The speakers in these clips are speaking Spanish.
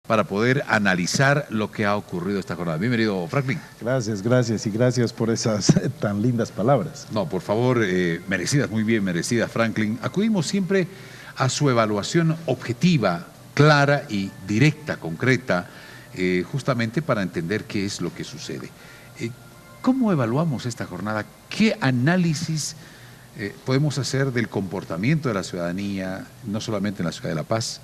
para poder analizar lo que ha ocurrido esta jornada. Bienvenido, Franklin. Gracias, gracias y gracias por esas tan lindas palabras. No, por favor, merecidas, muy bien merecidas, Franklin. Acudimos siempre a su evaluación objetiva, clara y directa, concreta, justamente para entender qué es lo que sucede. ¿Cómo evaluamos esta jornada? ¿Qué análisis podemos hacer del comportamiento de la ciudadanía, no solamente en la ciudad de La Paz,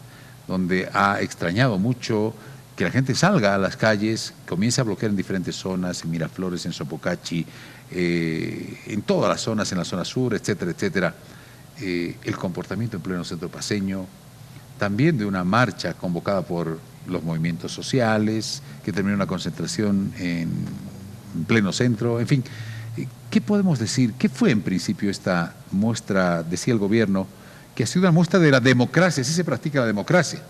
donde ha extrañado mucho que la gente salga a las calles, comience a bloquear en diferentes zonas, en Miraflores, en Sopocachi, en todas las zonas, en la zona sur, etcétera, etcétera? El comportamiento en pleno centro paceño, también de una marcha convocada por los movimientos sociales, que terminó una concentración en pleno centro, en fin. ¿Qué podemos decir? ¿Qué fue en principio esta muestra, decía el gobierno, que ha sido una muestra de la democracia? Así se practica la democracia.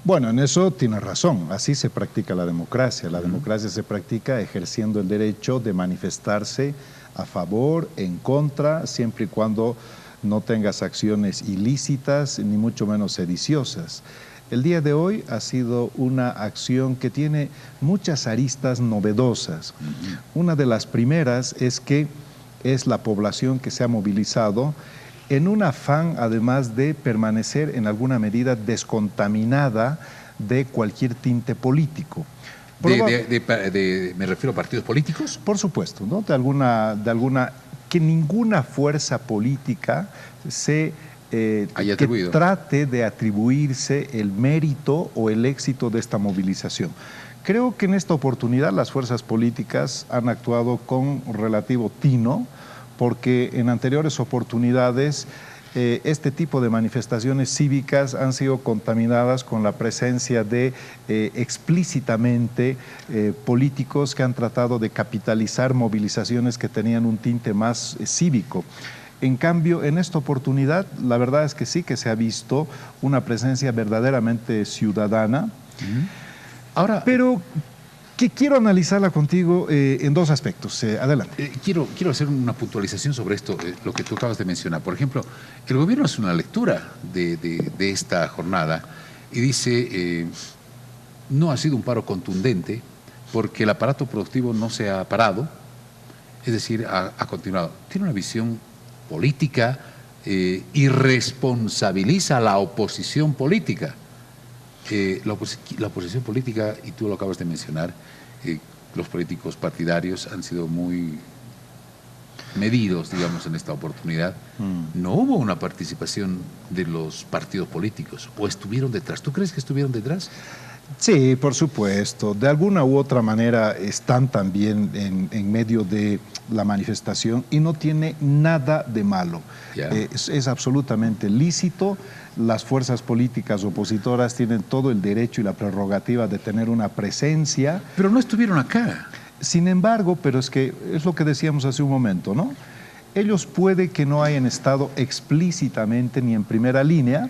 Bueno, en eso tiene razón, así se practica la democracia. La democracia se practica ejerciendo el derecho de manifestarse a favor, en contra, siempre y cuando no tengas acciones ilícitas, ni mucho menos sediciosas. El día de hoy ha sido una acción que tiene muchas aristas novedosas. Una de las primeras es que es la población que se ha movilizado en un afán, además de permanecer en alguna medida descontaminada de cualquier tinte político. ¿Me refiero a partidos políticos? Por supuesto, ¿no? Que ninguna fuerza política se que trate de atribuirse el mérito o el éxito de esta movilización. Creo que en esta oportunidad las fuerzas políticas han actuado con relativo tino, porque en anteriores oportunidades este tipo de manifestaciones cívicas han sido contaminadas con la presencia de explícitamente políticos que han tratado de capitalizar movilizaciones que tenían un tinte más cívico. En cambio, en esta oportunidad, la verdad es que sí que se ha visto una presencia verdaderamente ciudadana. Ahora, pero que quiero analizarla contigo en dos aspectos. Adelante. Quiero hacer una puntualización sobre esto, lo que tú acabas de mencionar. Por ejemplo, el gobierno hace una lectura de esta jornada y dice, no ha sido un paro contundente porque el aparato productivo no se ha parado, es decir, ha continuado. Tiene una visión política y responsabiliza a la oposición política. La oposición política, y tú lo acabas de mencionar, los políticos partidarios han sido muy medidos, digamos, en esta oportunidad. No hubo una participación de los partidos políticos, ¿o estuvieron detrás? ¿Tú crees que estuvieron detrás? Sí, por supuesto. De alguna u otra manera están también en medio de la manifestación y no tiene nada de malo. Es absolutamente lícito. Las fuerzas políticas opositoras tienen todo el derecho y la prerrogativa de tener una presencia. Pero no estuvieron acá. Sin embargo, pero es que es lo que decíamos hace un momento, ¿no? Ellos puede que no hayan estado explícitamente ni en primera línea,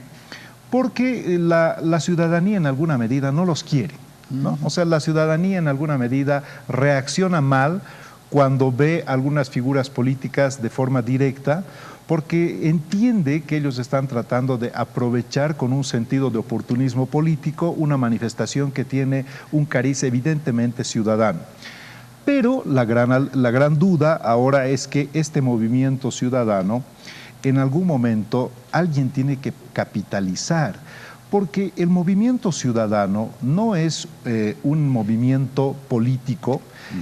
porque la ciudadanía en alguna medida no los quiere, ¿no? O sea, la ciudadanía en alguna medida reacciona mal cuando ve algunas figuras políticas de forma directa, porque entiende que ellos están tratando de aprovechar con un sentido de oportunismo político una manifestación que tiene un cariz evidentemente ciudadano. Pero la gran duda ahora es que este movimiento ciudadano, en algún momento alguien tiene que capitalizar, porque el movimiento ciudadano no es un movimiento político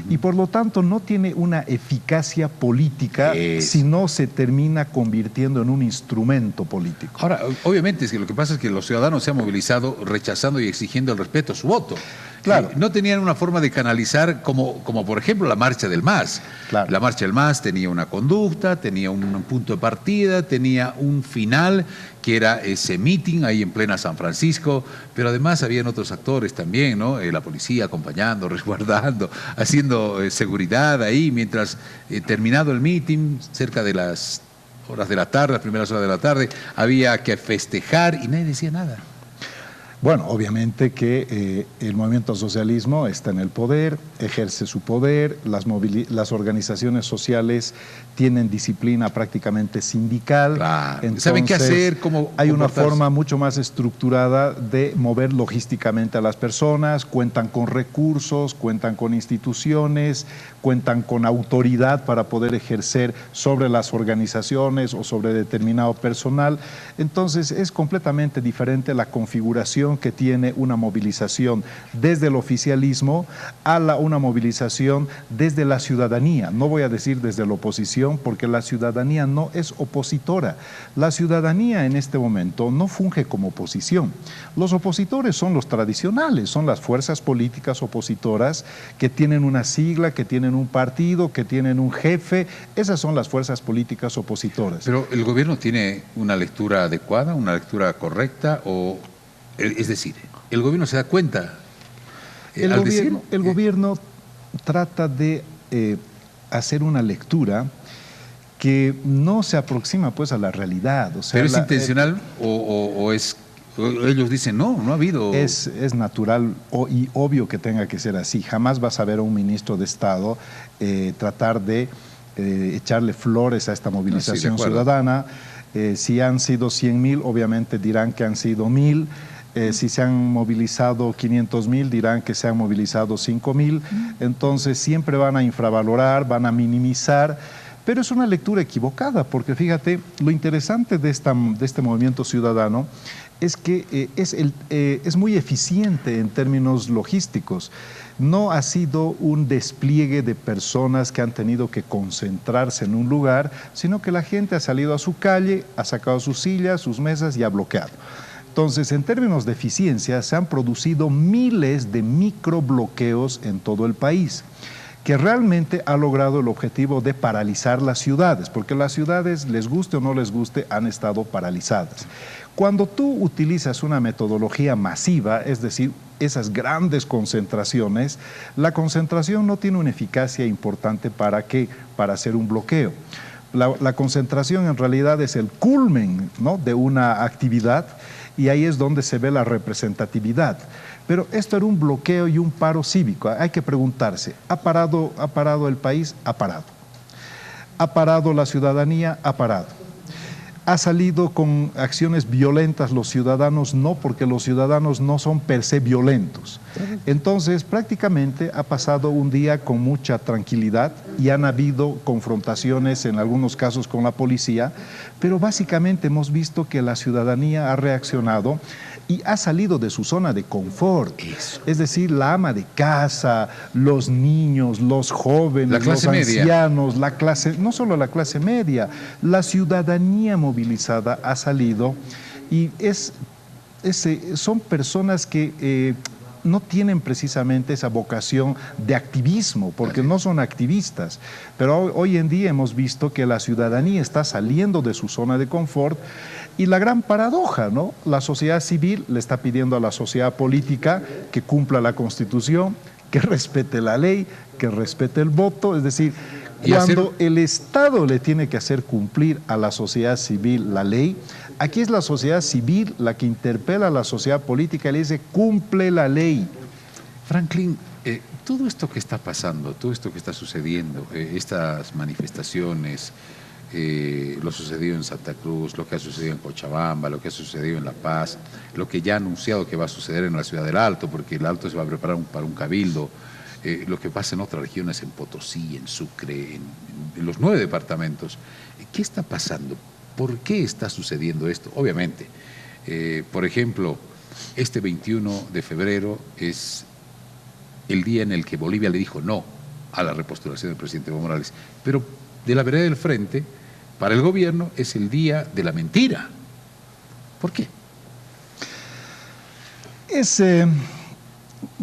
y por lo tanto no tiene una eficacia política si no se termina convirtiendo en un instrumento político. Ahora, obviamente es que lo que pasa es que los ciudadanos se han movilizado rechazando y exigiendo el respeto a su voto. Claro. No tenían una forma de canalizar como por ejemplo la marcha del MAS. Claro. La marcha del MAS tenía una conducta, tenía un punto de partida, tenía un final que era ese meeting ahí en plena San Francisco, pero además habían otros actores también, ¿no? La policía acompañando, resguardando, haciendo seguridad ahí, mientras terminado el meeting, cerca de las horas de la tarde, las primeras horas de la tarde, había que festejar y nadie decía nada. Bueno, obviamente que el movimiento al socialismo está en el poder, ejerce su poder, las organizaciones sociales tienen disciplina prácticamente sindical. Claro. Entonces, ¿saben qué hacer? ¿Cómo hay una comportarse? forma mucho más estructurada de mover logísticamente a las personas, cuentan con recursos, cuentan con instituciones, cuentan con autoridad para poder ejercer sobre las organizaciones o sobre determinado personal. Entonces es completamente diferente la configuración que tiene una movilización desde el oficialismo a una movilización desde la ciudadanía. No voy a decir desde la oposición, porque la ciudadanía no es opositora. La ciudadanía en este momento no funge como oposición. Los opositores son los tradicionales, son las fuerzas políticas opositoras que tienen una sigla, que tienen un partido, que tienen un jefe. Esas son las fuerzas políticas opositoras. Pero ¿el gobierno tiene una lectura adecuada, una lectura correcta? Es decir, ¿el gobierno se da cuenta? El gobierno trata de hacer una lectura que no se aproxima pues a la realidad. O sea, ¿pero es intencional o ellos dicen no ha habido? Es natural y obvio que tenga que ser así. Jamás vas a ver a un ministro de Estado tratar de echarle flores a esta movilización ciudadana. Si han sido 100.000, obviamente dirán que han sido 1.000. Si se han movilizado 500.000, dirán que se han movilizado 5.000. Entonces siempre van a infravalorar, van a minimizar, pero es una lectura equivocada, porque fíjate, lo interesante de este movimiento ciudadano es que es muy eficiente en términos logísticos. No ha sido un despliegue de personas que han tenido que concentrarse en un lugar, sino que la gente ha salido a su calle, ha sacado sus sillas, sus mesas y ha bloqueado. Entonces, en términos de eficiencia, se han producido miles de microbloqueos en todo el país, que realmente ha logrado el objetivo de paralizar las ciudades, porque las ciudades, les guste o no les guste, han estado paralizadas. Cuando tú utilizas una metodología masiva, es decir, esas grandes concentraciones, la concentración no tiene una eficacia importante para hacer un bloqueo. La concentración en realidad es el culmen, ¿no?, de una actividad, y ahí es donde se ve la representatividad. Pero esto era un bloqueo y un paro cívico. Hay que preguntarse, ¿ha parado el país? Ha parado. ¿Ha parado la ciudadanía? Ha parado. ¿Ha salido con acciones violentas los ciudadanos? No, porque los ciudadanos no son per se violentos. Entonces, prácticamente ha pasado un día con mucha tranquilidad y han habido confrontaciones en algunos casos con la policía, pero básicamente hemos visto que la ciudadanía ha reaccionado y ha salido de su zona de confort. Es decir, la ama de casa, los niños, los jóvenes, los ancianos, la clase, no solo la clase media, la ciudadanía movilizada ha salido, y son personas que no tienen precisamente esa vocación de activismo, porque no son activistas, pero hoy en día hemos visto que la ciudadanía está saliendo de su zona de confort. Y la gran paradoja, ¿no? La sociedad civil le está pidiendo a la sociedad política que cumpla la Constitución, que respete la ley, que respete el voto. Es decir, cuando el Estado le tiene que hacer cumplir a la sociedad civil la ley, aquí es la sociedad civil la que interpela a la sociedad política y le dice, cumple la ley. Franklin, todo esto que está pasando, todo esto que está sucediendo, estas manifestaciones, lo sucedido en Santa Cruz, lo que ha sucedido en Cochabamba, lo que ha sucedido en La Paz, lo que ya ha anunciado que va a suceder en la ciudad del Alto, porque el Alto se va a preparar para un cabildo, lo que pasa en otras regiones, en Potosí, en Sucre, en los 9 departamentos. ¿Qué está pasando? ¿Por qué está sucediendo esto? Obviamente, por ejemplo, este 21 de febrero es el día en el que Bolivia le dijo no a la repostulación del presidente Evo Morales, pero de la vereda del frente, para el gobierno es el día de la mentira. ¿Por qué? Es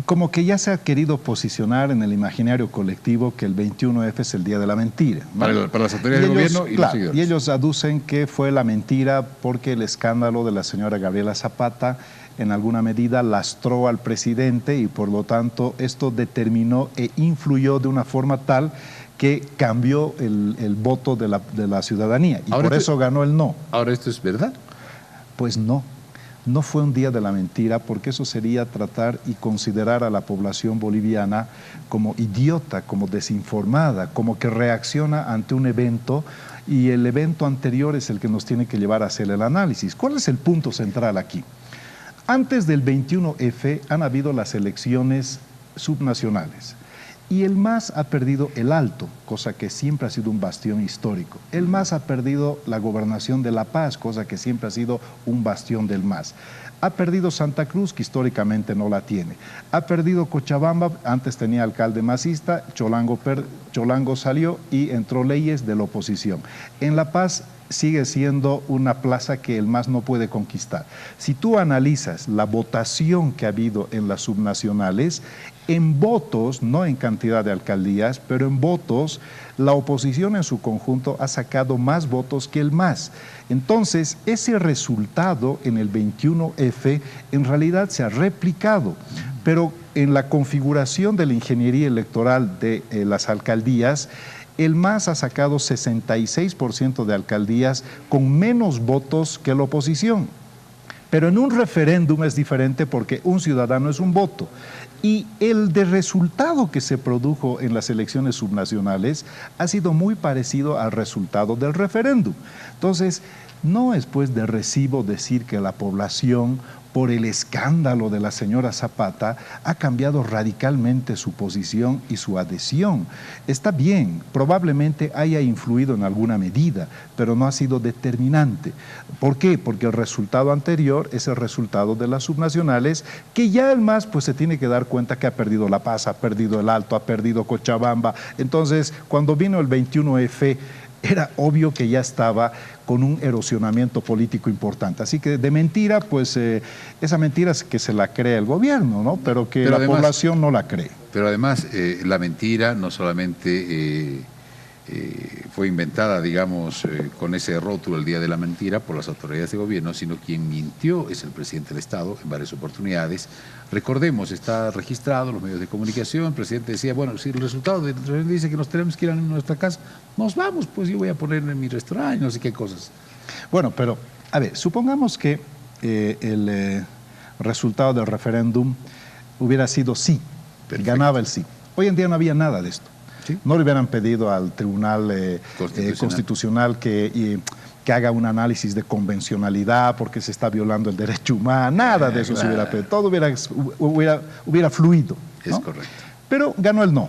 como que ya se ha querido posicionar en el imaginario colectivo que el 21F es el día de la mentira, ¿no? Para las autoridades del gobierno y los seguidores. Y ellos aducen que fue la mentira porque el escándalo de la señora Gabriela Zapata en alguna medida lastró al presidente y por lo tanto esto determinó e influyó de una forma tal que cambió el voto de la ciudadanía y ahora por eso ganó el no. ¿Ahora esto es verdad? Pues no. no fue un día de la mentira, porque eso sería tratar y considerar a la población boliviana como idiota, como desinformada, como que reacciona ante un evento y el evento anterior es el que nos tiene que llevar a hacer el análisis. ¿Cuál es el punto central aquí? Antes del 21F han habido las elecciones subnacionales. Y el MAS ha perdido el Alto, cosa que siempre ha sido un bastión histórico. El MAS ha perdido la gobernación de La Paz, cosa que siempre ha sido un bastión del MAS. Ha perdido Santa Cruz, que históricamente no la tiene. Ha perdido Cochabamba, antes tenía alcalde masista, Cholango salió y entró Leyes de la oposición. En La Paz sigue siendo una plaza que el MAS no puede conquistar. Si tú analizas la votación que ha habido en las subnacionales, en votos, no en cantidad de alcaldías, pero en votos, la oposición en su conjunto ha sacado más votos que el MAS. Entonces, ese resultado en el 21F en realidad se ha replicado, pero en la configuración de la ingeniería electoral de las alcaldías, el MAS ha sacado 66% de alcaldías con menos votos que la oposición. Pero en un referéndum es diferente porque un ciudadano es un voto. Y el de resultado que se produjo en las elecciones subnacionales ha sido muy parecido al resultado del referéndum. Entonces, no es pues de recibo decir que la población, por el escándalo de la señora Zapata, ha cambiado radicalmente su posición y su adhesión. Está bien, probablemente haya influido en alguna medida, pero no ha sido determinante. ¿Por qué? Porque el resultado anterior es el resultado de las subnacionales, que ya el MAS pues se tiene que dar cuenta que ha perdido La Paz, ha perdido el Alto, ha perdido Cochabamba. Entonces, cuando vino el 21F, era obvio que ya estaba con un erosionamiento político importante. Así que de mentira, pues esa mentira es que se la cree el gobierno, ¿no? Pero que la población no la cree. Pero además, la mentira no solamente fue inventada, digamos, con ese rótulo, el Día de la Mentira, por las autoridades de gobierno, sino quien mintió es el presidente del Estado en varias oportunidades. Recordemos, está registrado en los medios de comunicación, el presidente decía, bueno, si el resultado dice que nos tenemos que ir a nuestra casa, nos vamos, pues yo voy a poner en mi restaurante, no sé qué cosas. Bueno, pero, a ver, supongamos que el resultado del referéndum hubiera sido sí, ganaba el sí. Hoy en día no había nada de esto. ¿Sí? No le hubieran pedido al Tribunal Constitucional que haga un análisis de convencionalidad porque se está violando el derecho humano, nada de eso se hubiera pedido, todo hubiera fluido, ¿no? Es correcto. Pero ganó el no.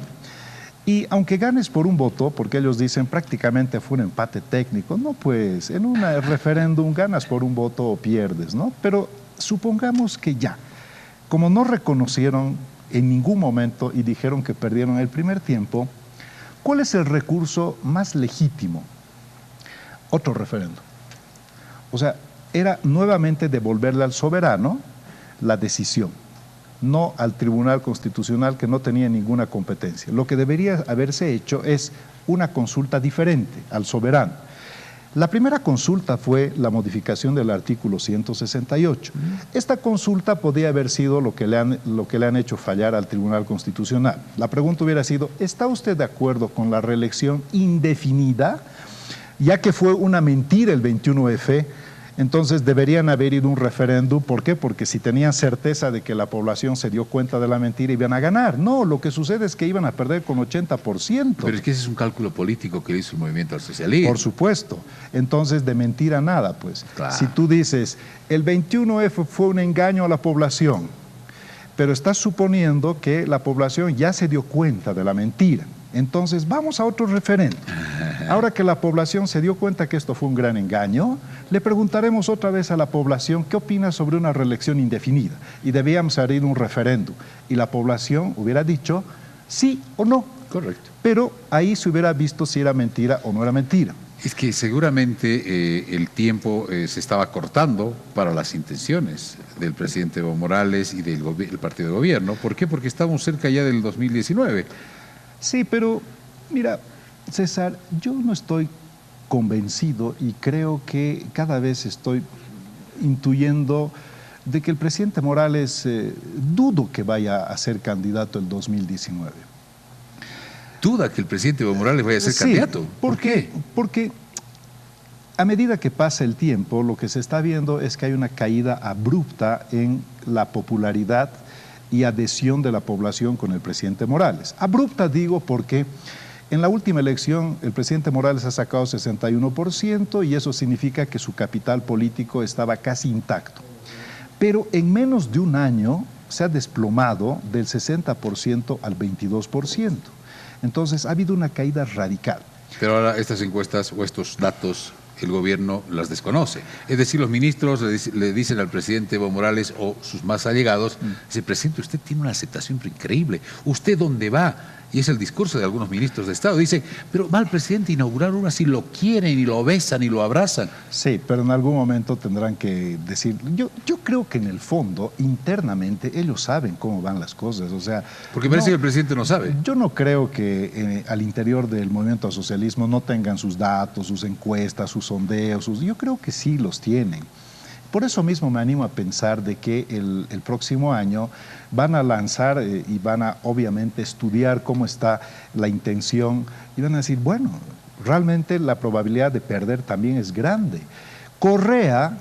Y aunque ganes por un voto, porque ellos dicen prácticamente fue un empate técnico, no pues, en un referéndum ganas por un voto o pierdes, ¿no? Pero supongamos que ya, como no reconocieron en ningún momento y dijeron que perdieron el primer tiempo, ¿cuál es el recurso más legítimo? Otro referéndum. O sea, era nuevamente devolverle al soberano la decisión, no al Tribunal Constitucional que no tenía ninguna competencia. Lo que debería haberse hecho es una consulta diferente al soberano. La primera consulta fue la modificación del artículo 168. Esta consulta podía haber sido lo que le han hecho fallar al Tribunal Constitucional. La pregunta hubiera sido, ¿está usted de acuerdo con la reelección indefinida? Ya que fue una mentira el 21F, entonces deberían haber ido a un referéndum. ¿Por qué? Porque si tenían certeza de que la población se dio cuenta de la mentira, iban a ganar. No, lo que sucede es que iban a perder con 80%. Pero es que ese es un cálculo político que hizo el movimiento al socialismo. Por supuesto. Entonces, de mentira nada, pues. Claro. Si tú dices, el 21F fue un engaño a la población, pero estás suponiendo que la población ya se dio cuenta de la mentira. Entonces, vamos a otro referéndum. Ahora que la población se dio cuenta que esto fue un gran engaño, le preguntaremos otra vez a la población qué opina sobre una reelección indefinida. Y debíamos abrir un referéndum. Y la población hubiera dicho sí o no. Correcto. Pero ahí se hubiera visto si era mentira o no era mentira. Es que seguramente el tiempo se estaba cortando para las intenciones del presidente Evo Morales y del partido de gobierno. ¿Por qué? Porque estamos cerca ya del 2019. Sí, pero mira, César, yo no estoy convencido y creo que cada vez estoy intuyendo de que el presidente Morales dudo que vaya a ser candidato el 2019. ¿Duda que el presidente Evo Morales vaya a ser candidato? ¿Por qué? Porque A medida que pasa el tiempo, lo que se está viendo es que hay una caída abrupta en la popularidad y adhesión de la población con el presidente Morales. Abrupta digo porque en la última elección el presidente Morales ha sacado 61% y eso significa que su capital político estaba casi intacto. Pero en menos de un año se ha desplomado del 60% al 22%. Entonces ha habido una caída radical. Pero ahora estas encuestas o estos datos el gobierno las desconoce. Es decir, los ministros le dicen al presidente Evo Morales o sus más allegados, dice, presidente, usted tiene una aceptación increíble, ¿usted dónde va? Y es el discurso de algunos ministros de Estado. Dice, pero va el presidente a inaugurar una si lo quieren y lo besan y lo abrazan. Sí, pero en algún momento tendrán que decir, yo creo que en el fondo, internamente, ellos saben cómo van las cosas. O sea, porque parece que el presidente no sabe. Yo no creo que al interior del movimiento al socialismo no tengan sus datos, sus encuestas, sus sondeos. Yo creo que sí los tienen. Por eso mismo me animo a pensar de que el próximo año van a lanzar y van a obviamente estudiar cómo está la intención y van a decir, bueno, realmente la probabilidad de perder también es grande. Correa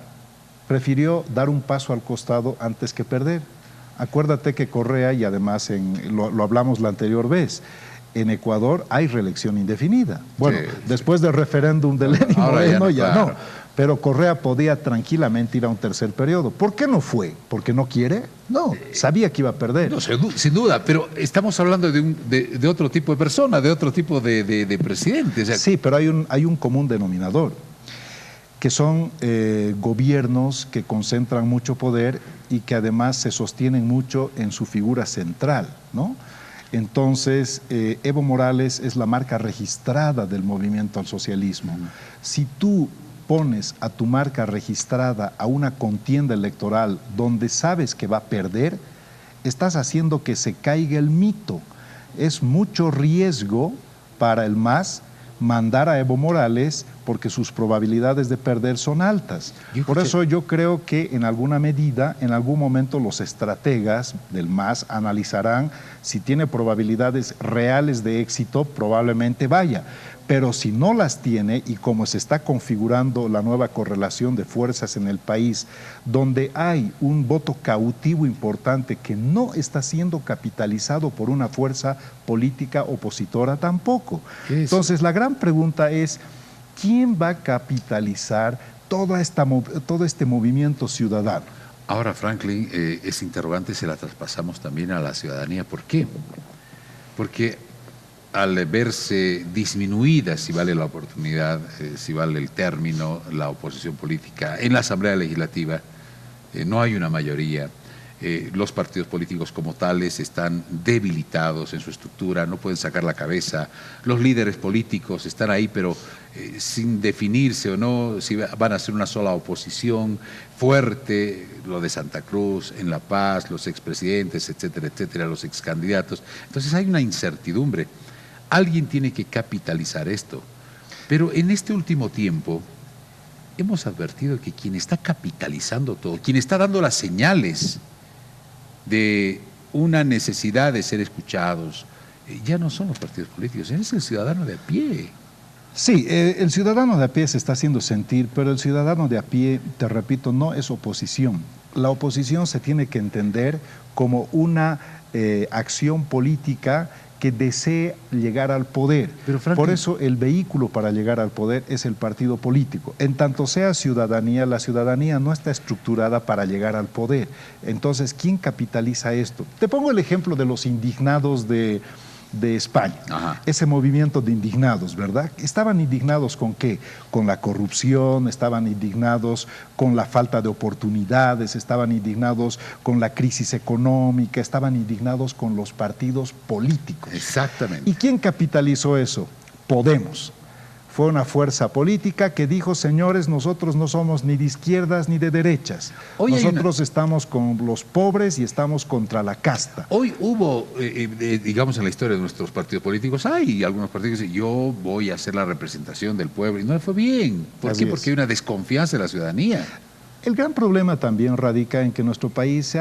prefirió dar un paso al costado antes que perder. Acuérdate que Correa, y además lo hablamos la anterior vez, en Ecuador hay reelección indefinida. Bueno, sí, después del referéndum de Lenin Moreno ya no. Pero Correa podía tranquilamente ir a un tercer periodo. ¿Por qué no fue? ¿Porque no quiere? No, sabía que iba a perder. No, sin duda, pero estamos hablando de otro tipo de persona, de otro tipo de presidente. O sea, sí, pero hay un común denominador, que son gobiernos que concentran mucho poder y que además se sostienen mucho en su figura central, ¿no? Entonces, Evo Morales es la marca registrada del movimiento al socialismo. Si tú pones a tu marca registrada a una contienda electoral donde sabes que va a perder, estás haciendo que se caiga el mito. Es mucho riesgo para el MAS mandar a Evo Morales porque sus probabilidades de perder son altas. Por eso yo creo que en alguna medida, en algún momento los estrategas del MAS analizarán si tiene probabilidades reales de éxito, probablemente vaya. Pero si no las tiene, y como se está configurando la nueva correlación de fuerzas en el país, donde hay un voto cautivo importante que no está siendo capitalizado por una fuerza política opositora tampoco. Entonces la gran pregunta es, ¿quién va a capitalizar todo este movimiento ciudadano? Ahora, Franklin, ese interrogante se la traspasamos también a la ciudadanía. ¿Por qué? Porque al verse disminuida, si vale la oportunidad, si vale el término, la oposición política en la Asamblea Legislativa, no hay una mayoría. Los partidos políticos como tales están debilitados en su estructura, no pueden sacar la cabeza. Los líderes políticos están ahí, pero sin definirse o no, si van a ser una sola oposición fuerte, lo de Santa Cruz, en La Paz, los expresidentes, etcétera, etcétera, los excandidatos. Entonces hay una incertidumbre. Alguien tiene que capitalizar esto. Pero en este último tiempo hemos advertido que quien está capitalizando todo, quien está dando las señales de una necesidad de ser escuchados, ya no son los partidos políticos, es el ciudadano de a pie. Sí, el ciudadano de a pie se está haciendo sentir, pero el ciudadano de a pie, te repito, no es oposición. La oposición se tiene que entender como una acción política que desee llegar al poder. Pero, por eso el vehículo para llegar al poder es el partido político. En tanto sea ciudadanía, la ciudadanía no está estructurada para llegar al poder. Entonces, ¿quién capitaliza esto? Te pongo el ejemplo de los indignados de España. Ajá. Ese movimiento de indignados, ¿verdad? ¿Estaban indignados con qué? Con la corrupción, estaban indignados con la falta de oportunidades, estaban indignados con la crisis económica, estaban indignados con los partidos políticos. Exactamente. ¿Y quién capitalizó eso? Podemos. Fue una fuerza política que dijo, señores, nosotros no somos ni de izquierdas ni de derechas. Nosotros estamos con los pobres y estamos contra la casta. Hoy hubo, digamos, en la historia de nuestros partidos políticos, hay algunos partidos que dicen, yo voy a hacer la representación del pueblo. Y no le fue bien. ¿Por qué? Porque hay una desconfianza de la ciudadanía. El gran problema también radica en que nuestro país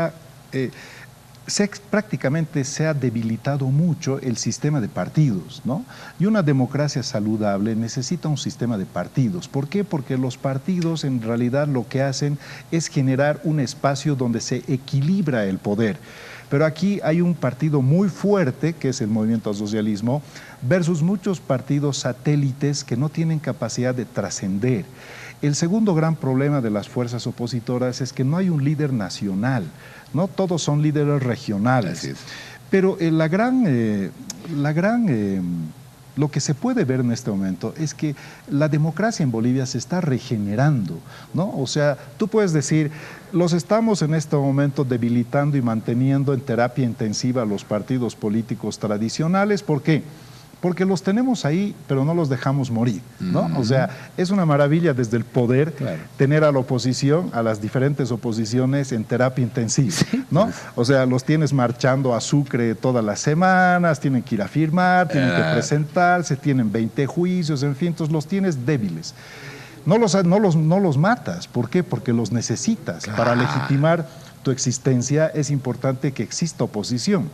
prácticamente se ha debilitado mucho el sistema de partidos, ¿no? Y una democracia saludable necesita un sistema de partidos. ¿Por qué? Porque los partidos en realidad lo que hacen es generar un espacio donde se equilibra el poder. Pero aquí hay un partido muy fuerte, que es el Movimiento al Socialismo, versus muchos partidos satélites que no tienen capacidad de trascender. El segundo gran problema de las fuerzas opositoras es que no hay un líder nacional, ¿no? Todos son líderes regionales. Así es. Pero lo que se puede ver en este momento es que la democracia en Bolivia se está regenerando, ¿no? O sea, tú puedes decir, los estamos en este momento debilitando y manteniendo en terapia intensiva a los partidos políticos tradicionales. ¿Por qué? Porque los tenemos ahí, pero no los dejamos morir, ¿no? O sea, es una maravilla desde el poder tener a la oposición, a las diferentes oposiciones en terapia intensiva, ¿no? O sea, los tienes marchando a Sucre todas las semanas, tienen que ir a firmar, tienen que presentarse, tienen 20 juicios, en fin, entonces los tienes débiles. No los matas, ¿por qué? Porque los necesitas. Para legitimar tu existencia es importante que exista oposición.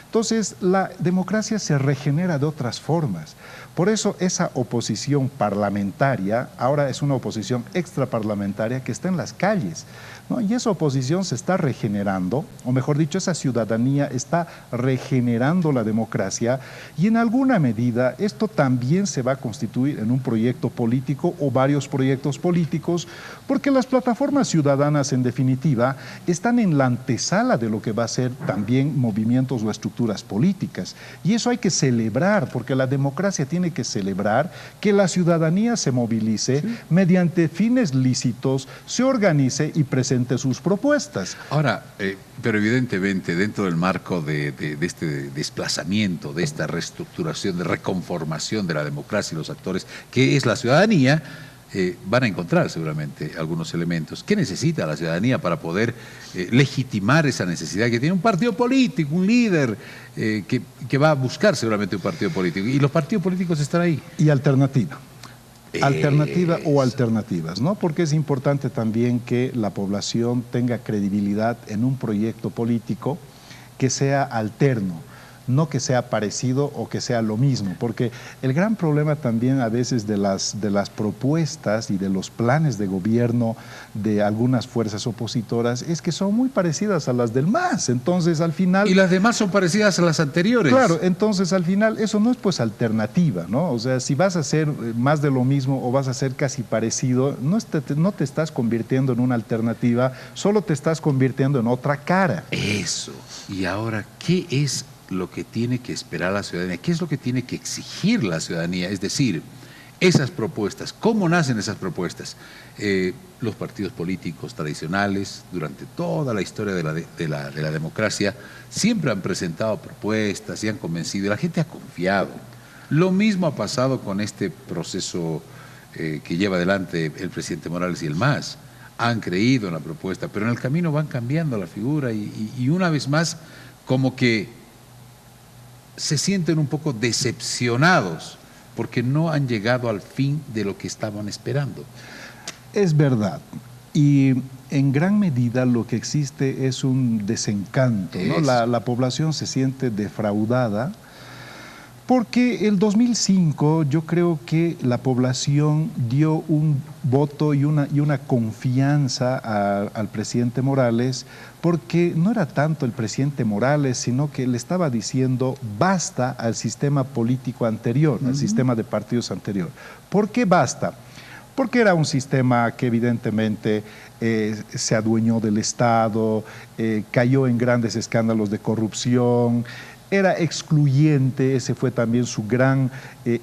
Entonces, la democracia se regenera de otras formas. Por eso esa oposición parlamentaria ahora es una oposición extraparlamentaria que está en las calles, ¿no? Y esa oposición se está regenerando, o mejor dicho, esa ciudadanía está regenerando la democracia, y en alguna medida esto también se va a constituir en un proyecto político o varios proyectos políticos, porque las plataformas ciudadanas, en definitiva, están en la antesala de lo que va a ser también movimientos o estructuras políticas. Y eso hay que celebrar, porque la democracia tiene que celebrar que la ciudadanía se movilice, mediante fines lícitos, se organice y presente sus propuestas. Ahora, pero evidentemente dentro del marco de este desplazamiento, de esta reestructuración, de reconformación de la democracia y los actores, que es la ciudadanía, van a encontrar seguramente algunos elementos. ¿Qué necesita la ciudadanía para poder legitimar esa necesidad que tiene un partido político, un líder que va a buscar seguramente un partido político? Y los partidos políticos están ahí. Y alternativa. Alternativa o alternativas, ¿no? Porque es importante también que la población tenga credibilidad en un proyecto político que sea alterno, no que sea parecido o que sea lo mismo, porque el gran problema también a veces de las propuestas y de los planes de gobierno de algunas fuerzas opositoras es que son muy parecidas a las del MAS, entonces al final... Y las demás son parecidas a las anteriores. Claro, entonces al final eso no es pues alternativa, ¿no? O sea, si vas a hacer más de lo mismo o vas a hacer casi parecido, no te estás convirtiendo en una alternativa, solo te estás convirtiendo en otra cara. Eso. Y ahora, ¿qué es lo que tiene que esperar la ciudadanía? ¿Qué es lo que tiene que exigir la ciudadanía? Es decir, esas propuestas, ¿cómo nacen esas propuestas? Los partidos políticos tradicionales, durante toda la historia de la democracia, siempre han presentado propuestas y han convencido, y la gente ha confiado. Lo mismo ha pasado con este proceso que lleva adelante el presidente Morales y el MAS. Han creído en la propuesta, pero en el camino van cambiando la figura y una vez más, como que se sienten un poco decepcionados porque no han llegado al fin de lo que estaban esperando. Es verdad. Y en gran medida lo que existe es un desencanto, ¿no? La población se siente defraudada porque el 2005 yo creo que la población dio un voto y una confianza al presidente Morales, porque no era tanto el presidente Morales, sino que le estaba diciendo basta al sistema político anterior, al sistema de partidos anterior. ¿Por qué basta? Porque era un sistema que evidentemente se adueñó del Estado, cayó en grandes escándalos de corrupción, era excluyente, ese fue también su gran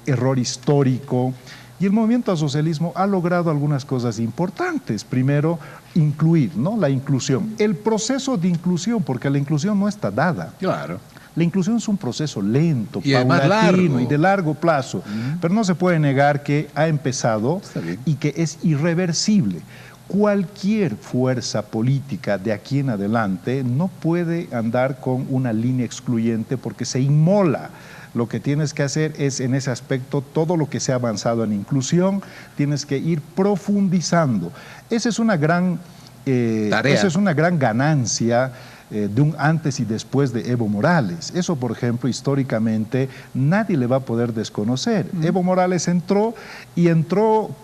error histórico. Y el movimiento al socialismo ha logrado algunas cosas importantes. Primero, incluir, ¿no? La inclusión. El proceso de inclusión, porque la inclusión no está dada. Claro. La inclusión es un proceso lento, y paulatino y de largo plazo. Pero no se puede negar que ha empezado y que es irreversible. Cualquier fuerza política de aquí en adelante no puede andar con una línea excluyente porque se inmola. Lo que tienes que hacer es, en ese aspecto, todo lo que se ha avanzado en inclusión, tienes que ir profundizando. Esa es una gran tarea. Esa es una gran ganancia de un antes y después de Evo Morales. Eso, por ejemplo, históricamente nadie le va a poder desconocer. Evo Morales entró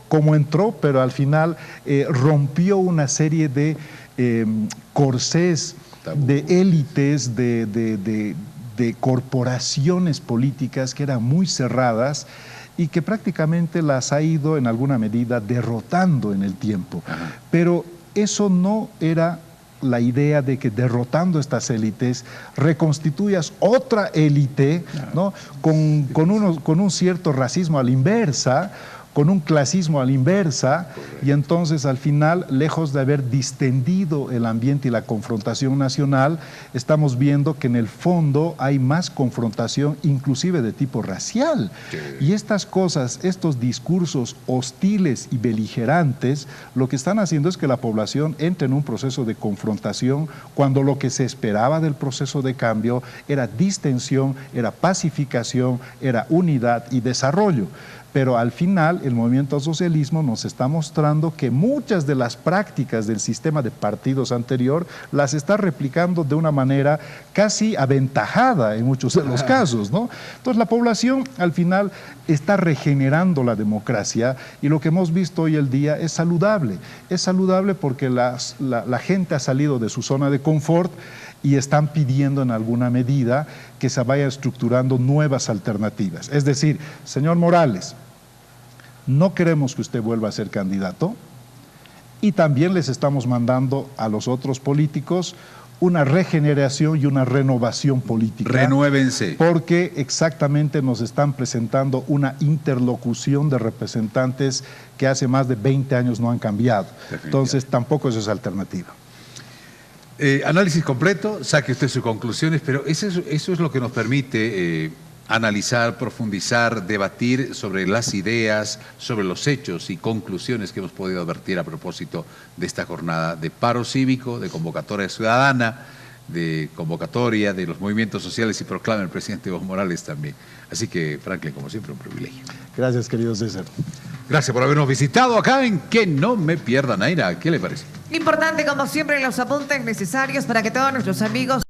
como entró, pero al final rompió una serie de corsés, de élites, de corporaciones políticas que eran muy cerradas y que prácticamente las ha ido en alguna medida derrotando en el tiempo. Ajá. Pero eso no era la idea de que derrotando estas élites reconstituyas otra élite, ¿no? con un cierto racismo a la inversa, con un clasismo a la inversa, y entonces al final, lejos de haber distendido el ambiente y la confrontación nacional, estamos viendo que en el fondo hay más confrontación, inclusive de tipo racial. Sí. Y estas cosas, estos discursos hostiles y beligerantes, lo que están haciendo es que la población entre en un proceso de confrontación cuando lo que se esperaba del proceso de cambio era distensión, era pacificación, era unidad y desarrollo. Pero al final el movimiento al socialismo nos está mostrando que muchas de las prácticas del sistema de partidos anterior las está replicando de una manera casi aventajada en muchos de los casos, ¿no? Entonces la población al final está regenerando la democracia y lo que hemos visto hoy el día es saludable. Es saludable porque la gente ha salido de su zona de confort y están pidiendo en alguna medida que se vaya estructurando nuevas alternativas. Es decir, señor Morales, no queremos que usted vuelva a ser candidato y también les estamos mandando a los otros políticos una regeneración y una renovación política. Renuévense. Porque exactamente nos están presentando una interlocución de representantes que hace más de 20 años no han cambiado. Entonces tampoco eso es alternativa. Análisis completo, saque usted sus conclusiones, pero eso es lo que nos permite analizar, profundizar, debatir sobre las ideas, sobre los hechos y conclusiones que hemos podido advertir a propósito de esta jornada de paro cívico, de convocatoria ciudadana, de convocatoria de los movimientos sociales y proclama el presidente Evo Morales también. Así que, Franklin, como siempre, un privilegio. Gracias, querido César. Gracias por habernos visitado acá en Que No Me Pierda, Naira. ¿Qué le parece? Importante, como siempre, los apuntes necesarios para que todos nuestros amigos